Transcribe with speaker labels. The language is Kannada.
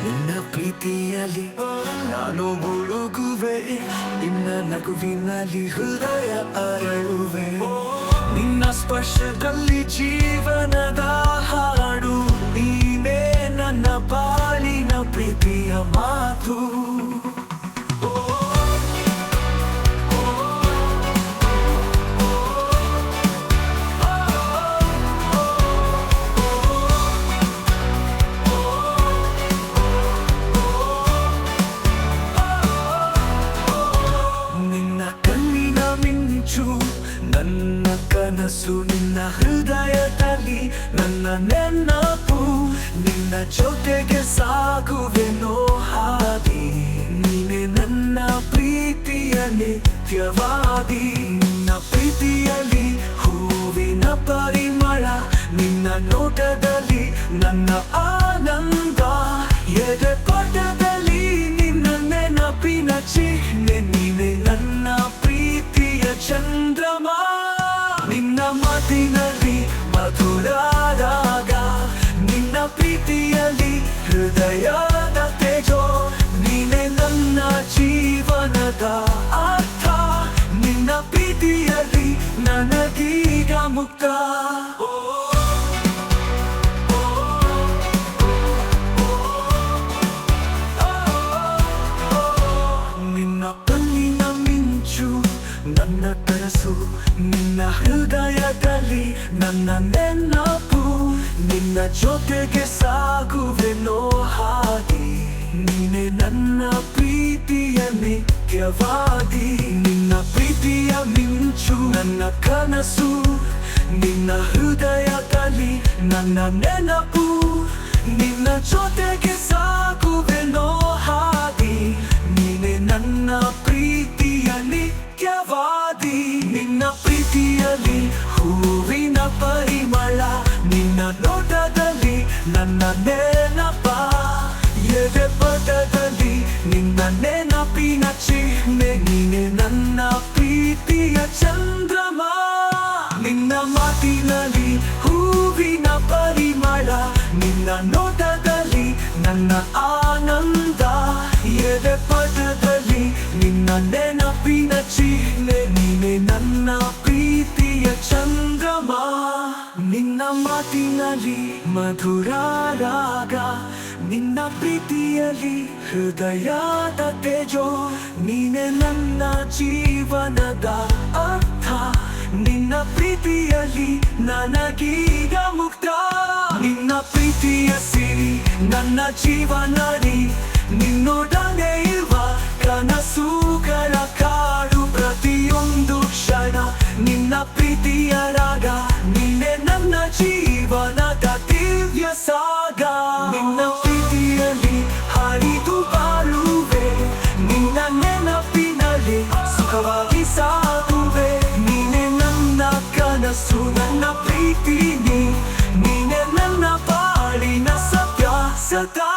Speaker 1: ನಿನ್ನ ಪ್ರೀತಿಯಲ್ಲಿ ನಾನು ಮುಳುಗುವೆ, ನಿನ್ನ ನಗುವಿನಲ್ಲಿ ಹೃದಯ ಅರಳುವೆ. ನಿನ್ನ ಸ್ಪರ್ಶದಲ್ಲಿ ಜೀವನದ ಹಾಡು, ನೀನೇ ನನ್ನ ಬಾಳಿನ ಪ್ರೀತಿಯ ಮಾತು. ನನ್ನ ಕನಸು ನಿನ್ನ ಹೃದಯದಲ್ಲಿ, ನನ್ನ ನೆನಪು ನಿನ್ನ ಜೊತೆಗೆ ಸಾಗುವೆನೋ ಹಾದಿ. ನೀನೆ ನನ್ನ ಪ್ರೀತಿಯ ನಿತ್ಯವಾದಿ. ನಿನ್ನ ಪ್ರೀತಿಯಲ್ಲಿ ಹೂವಿನ ಪರಿಮಳ, ನಿನ್ನ ನೋಟದಲ್ಲಿ ನನ್ನ ಆನಂದ. ಎದೆ ಪಟದಲ್ಲಿ ನಿನ್ನ ನೆನಪಿನ ಚಿಹ್ನೆ, ನೀನೆ ನನ್ನ ಪ್ರೀತಿಯ ಚಂದ್ರಮ. ನಿನ್ನ ಮಾತಿನಲ್ಲಿ ಮಧುರ ರಾಗ, ನಿನ್ನ ಪ್ರೀತಿಯಲ್ಲಿ ಹೃದಯದ ತೇಜೋ. ನೀನೆ ನನ್ನ ಜೀವನದ ಅರ್ಥ, ನಿನ್ನ ಪ್ರೀತಿಯಲ್ಲಿ ನನಗೀಗ ಮುಕ್ತ. ನಿನ್ನ ಕಣ್ಣಿನ ಮಿಂಚು ನನ್ನ ಕನಸು, ನಿನ್ನ ಹೃದಯದಲ್ಲಿ ನನ್ನ ನೆನಪು. ನಿನ್ನ ಜೊತೆಗೆ ಸಾಗುವೆನೋ ಹಾದಿ. ನೀನೆ ನನ್ನ ಪ್ರೀತಿಯ ನಿತ್ಯವಾದಿ. ನಿನ್ನ ಪ್ರೀತಿಯ ಮಿಂಚು ನನ್ನ ಕನಸು, ನಿನ್ನ ಹೃದಯದಲ್ಲಿ ನನ್ನ ನೆನಪು. ನಿನ್ನ ಜೊತೆಗೆ ಸಾಗುವೆನೋ ಹಾದಿ. ನೀನೆ ನನ್ನ ಪ್ರೀತಿಯ ನಿತ್ಯವಾದಿ. ನಿನ್ನ ಪ್ರೀತಿಯಲ್ಲಿ ಹೂವಿನ ಪರಿಮಳ, ನಿನ್ನ ನೋಟದಲ್ಲಿ ನನ್ನ ನೆನಪ. ಎದೆ ಪಟದಲ್ಲಿ ನಿನ್ನ ನೆನಪಿನ ಚಿಹ್ನೆ, ನೀನೆ ನನ್ನ ಪ್ರೀತಿಯ ಚಂದ್ರಮ. ನಿನ್ನ ಮಾತಿನಲ್ಲಿ ಹೂವಿನ ಪರಿಮಳ, ನಿನ್ನ ನೋಟದಲ್ಲಿ ನನ್ನ ಆನಂದ. ಎದೆ ಪಟದಲ್ಲಿ ನಿನ್ನ ನೆನಪಿನ ಚಿಹ್ನೆ, ನೀನೆ ನನ್ನ ಪ್ರೀತಿಯ ಚಂದ್ರಮ. ನಿನ್ನ ಮಾತಿನಲ್ಲಿ ಮಧುರ ರಾಗ, ನಿನ್ನ ಪ್ರೀತಿಯಲ್ಲಿ ಹೃದಯದ ತೇಜೋ. ನೀನೆ ನನ್ನ ಜೀವನದ ಅರ್ಥ, ನಿನ್ನ ಪ್ರೀತಿಯಲ್ಲಿ ನನಗೀಗ ಮುಕ್ತ. ನಿನ್ನ ಪ್ರೀತಿಯ ಸಿರಿ ನನ್ನ ಜೀವನದಿ, ನಿನ್ನೊಡನೆ ಇರುವ ಕನಸುಗಳ ಕಾಡು. ಪ್ರತಿಯೊಂದು ಕ್ಷಣ ನಿನ್ನ ಪ್ರೀತಿಯ ರಾಗ, ನೀನೆ ನನ್ನ ಜೀವನದ ದಿವ್ಯ ಸಾಗ. ನಿನ್ನ ಪ್ರೀತಿಯಲ್ಲಿ ಹರಿದು ಬಾಳುವೆ, ನಿನ್ನ ನೆನಪಿನಲ್ಲಿ ಸುಖವಾಗಿ ಸಾಗುವೆ. ನೀನೆ ನನ್ನ ಕನಸು, ನನ್ನ ಪ್ರೀತಿ ನೀನೆ ನನ್ನ ಬಾಳಿನ ಸತ್ಯ ಸದಾ.